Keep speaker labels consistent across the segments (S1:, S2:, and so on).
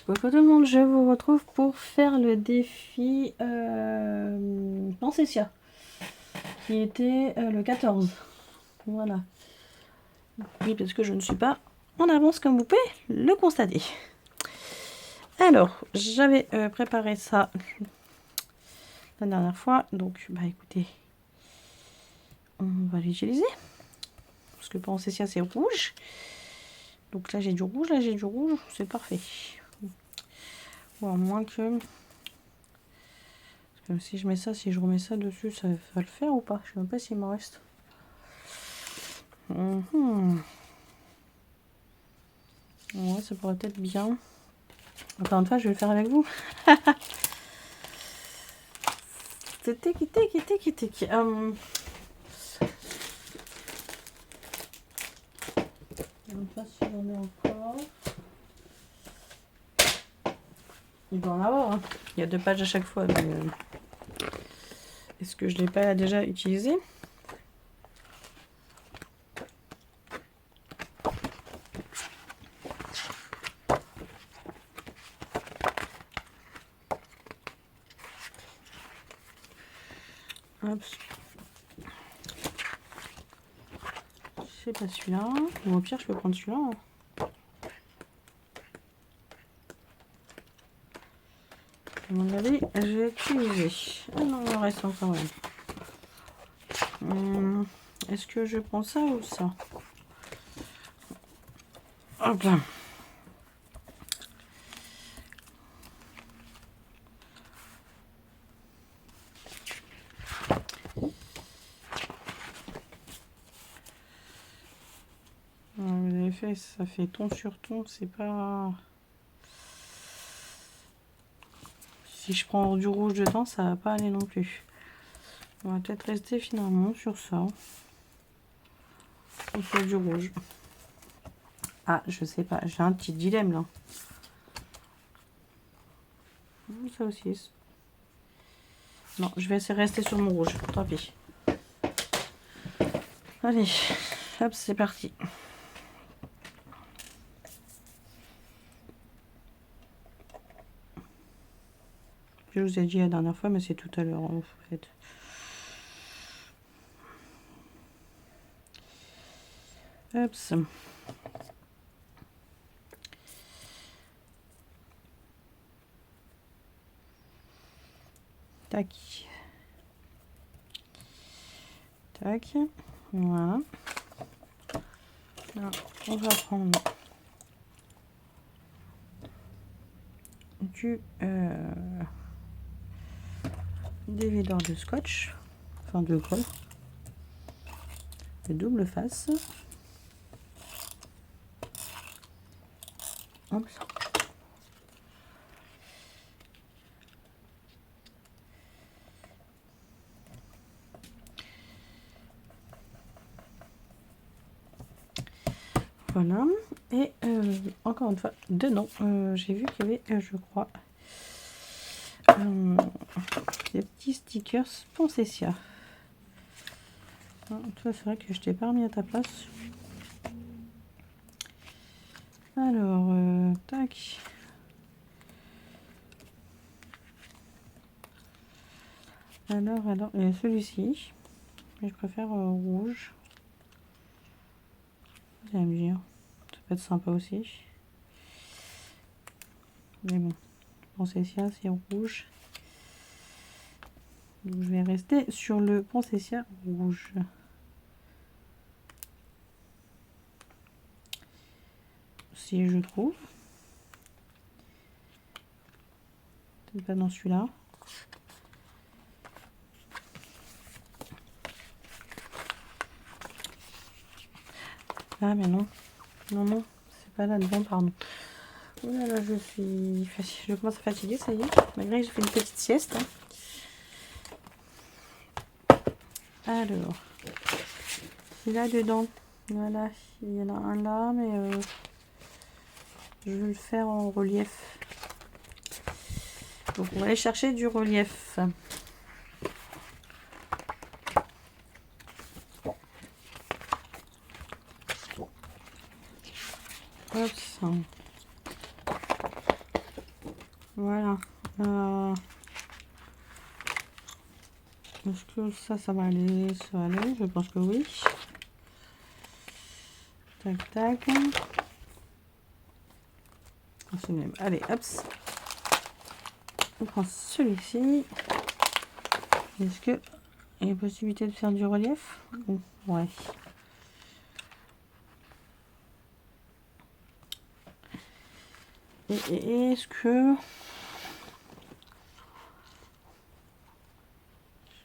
S1: Coucou tout le monde, je vous retrouve pour faire le défi Pensetia, qui était le 14. Voilà. Oui, parce que je ne suis pas en avance comme vous pouvez le constater. Alors, j'avais préparé ça la dernière fois, donc bah écoutez, on va l'utiliser. Parce que Pensetia c'est rouge. Donc là j'ai du rouge, c'est parfait. Ou à moins que... si je mets ça, si je remets ça dessus, ça va le faire ou pas? Je sais même pas s'il m'en reste. Ouais, ça pourrait être bien. Encore une fois, je vais le faire avec vous. C'était qui. Je ne sais pas si j'en ai encore. Il doit en avoir. Hein. Il y a 2 pages à chaque fois. Mais est-ce que je ne l'ai pas déjà utilisé? Hop. C'est pas celui-là. Ou au pire, je peux prendre celui-là. Hein. À mon avis, j'ai utilisé. Ah non, il en reste encore une. Est-ce que je prends ça ou ça? Hop là. Vous avez fait, ça fait ton sur ton, c'est pas... Si je prends du rouge dedans, ça va pas aller non plus. On va peut-être rester finalement sur ça. Ou sur du rouge. Ah, je sais pas, j'ai un petit dilemme là. Ça aussi. Non, je vais essayer de rester sur mon rouge, tant pis. Allez, hop, c'est parti. Je vous ai dit la dernière fois, mais c'est tout à l'heure en fait. Hop. Tac. Tac. Voilà. Alors, on va prendre des videurs de scotch, enfin de colle, de double face. Hop. Voilà. Et encore une fois, dedans, j'ai vu qu'il y avait, je crois, des petits stickers Poncessia. Toi, c'est vrai que je t'ai pas remis à ta place. Alors, tac. Alors, il y a celui-ci. Mais je préfère rouge. Vous allez me dire. Ça peut être sympa aussi. Mais bon, Poncessia, c'est rouge. Donc, je vais rester sur le Poncessia rouge. Si je trouve. Peut-être pas dans celui-là. Ah mais non. Non, c'est pas là-dedans, pardon. Oh là là, je commence à fatiguer, ça y est. Malgré que j'ai fait une petite sieste. Hein. Alors, c'est là dedans. Voilà, il y en a un là, mais je vais le faire en relief. Donc on va aller chercher du relief. Hop, ça. Voilà. Est-ce que ça va aller? Ça va aller, je pense que oui. Tac, tac. Allez, hop. On prend celui-ci. Est-ce que il y a possibilité de faire du relief? Ouais. Et est-ce que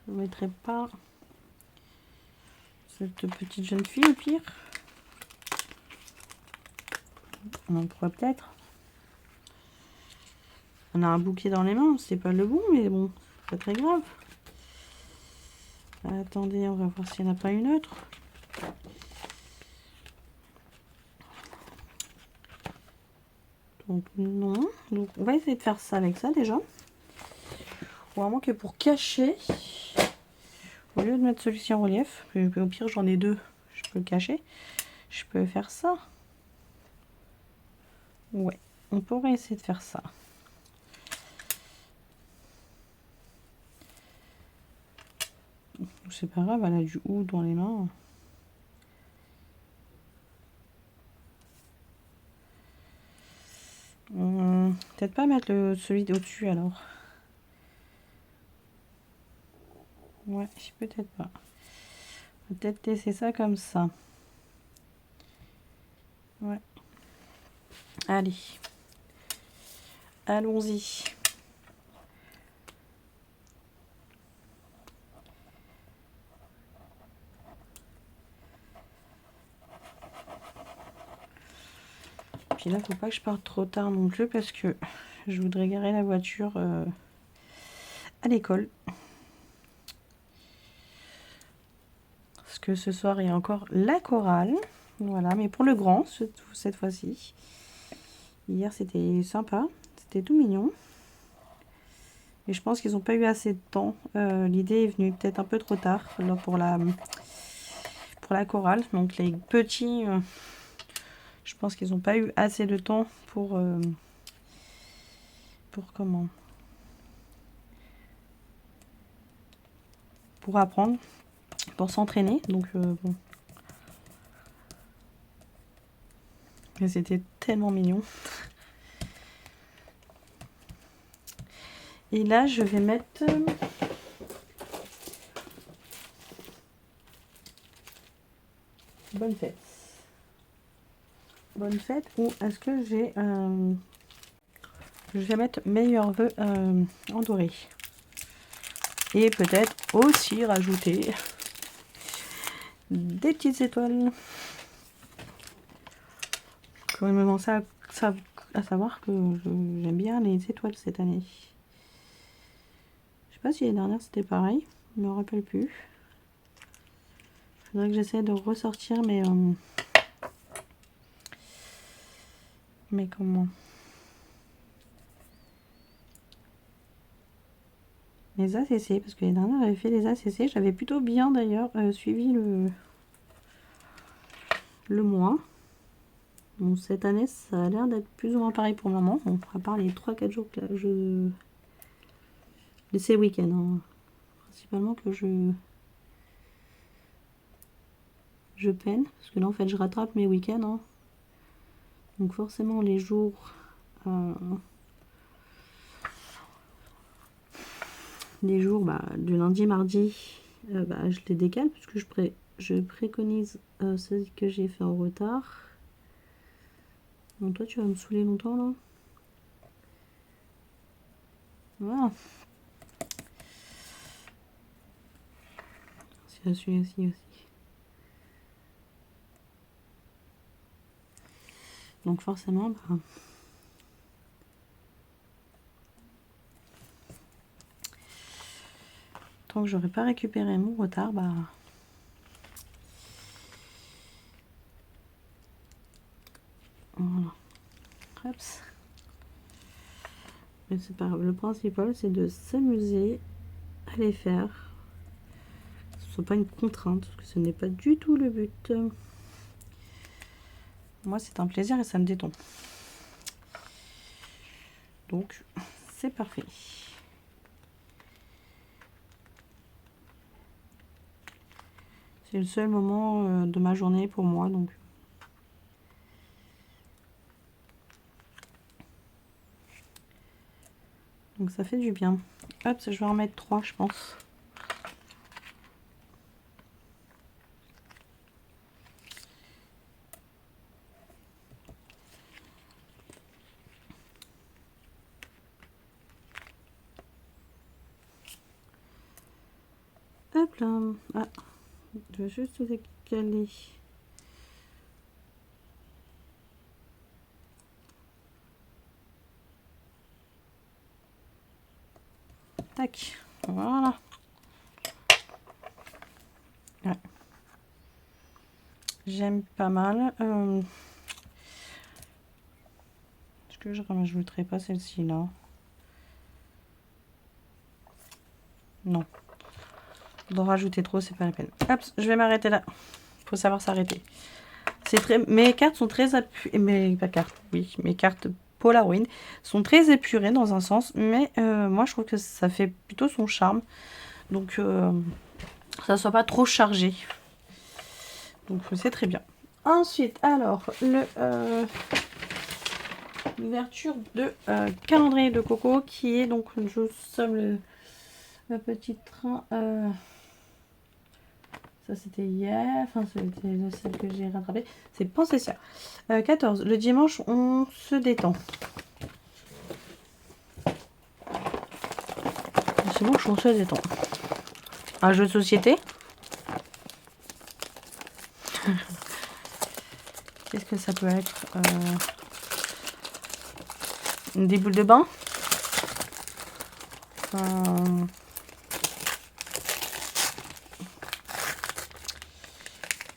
S1: je ne mettrai pas cette petite jeune fille au pire? On pourrait peut-être. On a un bouquet dans les mains, c'est pas le bon, mais bon, pas très grave. Attendez, on va voir s'il n'y en a pas une autre. Donc non. Donc on va essayer de faire ça avec ça déjà. Vraiment que pour cacher, au lieu de mettre celui-ci en relief, au pire j'en ai deux, je peux le cacher. Je peux faire ça. Ouais, on pourrait essayer de faire ça. C'est pas grave, elle a du ou dans les mains. Peut-être pas mettre celui au-dessus alors. Ouais, peut-être pas. Peut-être laisser ça comme ça. Ouais. Allez. Allons-y. Puis là, faut pas que je parte trop tard non plus parce que je voudrais garer la voiture à l'école. Parce que ce soir, il y a encore la chorale. Voilà, mais pour le grand, cette fois-ci. Hier, c'était sympa. C'était tout mignon. Et je pense qu'ils n'ont pas eu assez de temps. L'idée est venue peut-être un peu trop tard pour la chorale. Donc les petits, je pense qu'ils n'ont pas eu assez de temps pour comment? Pour apprendre, pour s'entraîner. Donc bon. Mais c'était tellement mignon. Et là, je vais mettre... Bonne fête. Bonne fête. Ou est-ce que j'ai... Je vais mettre meilleurs vœux en doré. Et peut-être aussi rajouter des petites étoiles. Quand même commencer à savoir que j'aime bien les étoiles cette année. Je sais pas si l'année dernière c'était pareil. Je me rappelle plus. Faudrait que j'essaie de ressortir mais comment? Les ACC, parce que l'année dernière j'avais fait les ACC. J'avais plutôt bien d'ailleurs suivi le mois. Bon, cette année ça a l'air d'être plus ou moins pareil pour le moment. Bon, à part les 3-4 jours que je... C'est le week-end, hein. Principalement que je peine. Parce que là en fait je rattrape mes week-ends. Hein. Donc forcément les jours... les jours du lundi mardi je les décale puisque je préconise ceux que j'ai fait en retard. Bon, toi tu vas me saouler longtemps là. Voilà. C'est celui-ci aussi. Donc forcément tant que j'aurais pas récupéré mon retard voilà. Hop. Mais c'est pas grave. Le principal c'est de s'amuser à les faire. Ce ne soit pas une contrainte parce que ce n'est pas du tout le but. Moi c'est un plaisir et ça me détend. Donc c'est parfait. C'est le seul moment de ma journée pour moi, donc. Donc ça fait du bien. Hop, je vais en mettre 3, je pense. Hop là. Ah, je vais juste décaler. Tac, voilà. Ouais. J'aime pas mal. Est-ce que je rajouterai pas celle-ci là? Non. D'en rajouter trop, c'est pas la peine. Hop, je vais m'arrêter là. Faut savoir s'arrêter. C'est très. Mes cartes sont très appuyées. Mes cartes, oui, mes cartes Polaroid sont très épurées dans un sens, mais moi je trouve que ça fait plutôt son charme. Donc ça soit pas trop chargé. Donc c'est très bien. Ensuite, alors l'ouverture de calendrier de Coco qui est donc je somme le petit train. Ça c'était hier, enfin c'était celle que j'ai rattrapée. C'est Pensez ça. 14. Le dimanche, on se détend. Le dimanche, on se détend. Un jeu de société. Qu'est-ce que ça peut être? Des boules de bain.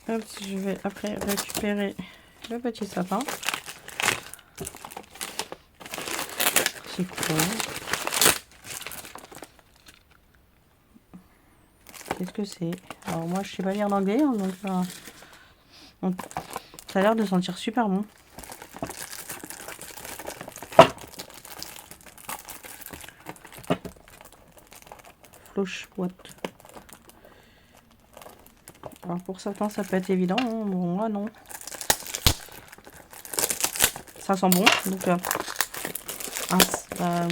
S1: Hop, je vais après récupérer le petit sapin. C'est quoi? Qu'est-ce que c'est? Alors moi je sais pas lire en anglais, hein, donc ça a l'air de sentir super bon. Floche boîte. Alors pour certains ça peut être évident, hein. Bon, moi non. Ça sent bon, donc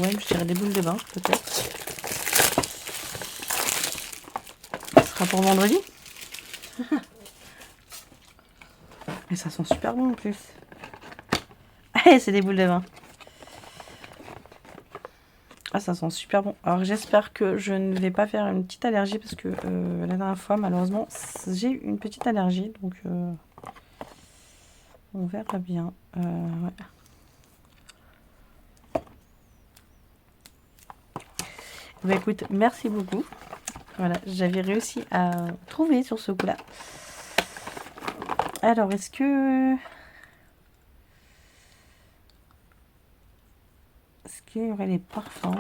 S1: ouais, je dirais des boules de bain peut-être. Ce sera pour vendredi. Et ça sent super bon en plus. Hey, c'est des boules de bain. Ah, ça sent super bon. Alors j'espère que je ne vais pas faire une petite allergie parce que la dernière fois malheureusement j'ai eu une petite allergie, donc on verra bien. Ouais. Bah écoute, merci beaucoup. Voilà, j'avais réussi à trouver sur ce coup-là. Alors, est-ce qu'il y aurait les parfums?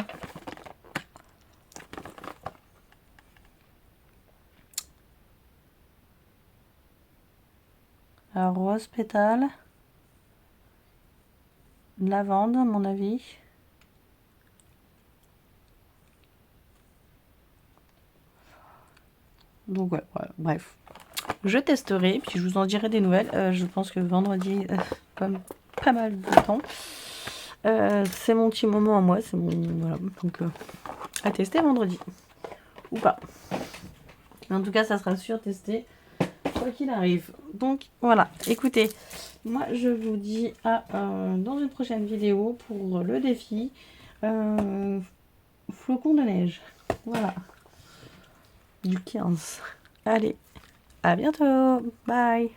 S1: Alors, rose pétale, lavande à mon avis. Donc ouais, bref. Je testerai, puis je vous en dirai des nouvelles. Je pense que vendredi, comme pas mal de temps, c'est mon petit moment à moi. C'est mon voilà, donc à tester vendredi ou pas. En tout cas, ça sera sûr testé quoi qu'il arrive. Donc voilà. Écoutez, moi je vous dis à dans une prochaine vidéo pour le défi flocon de neige. Voilà. Du 15. Allez, à bientôt. Bye.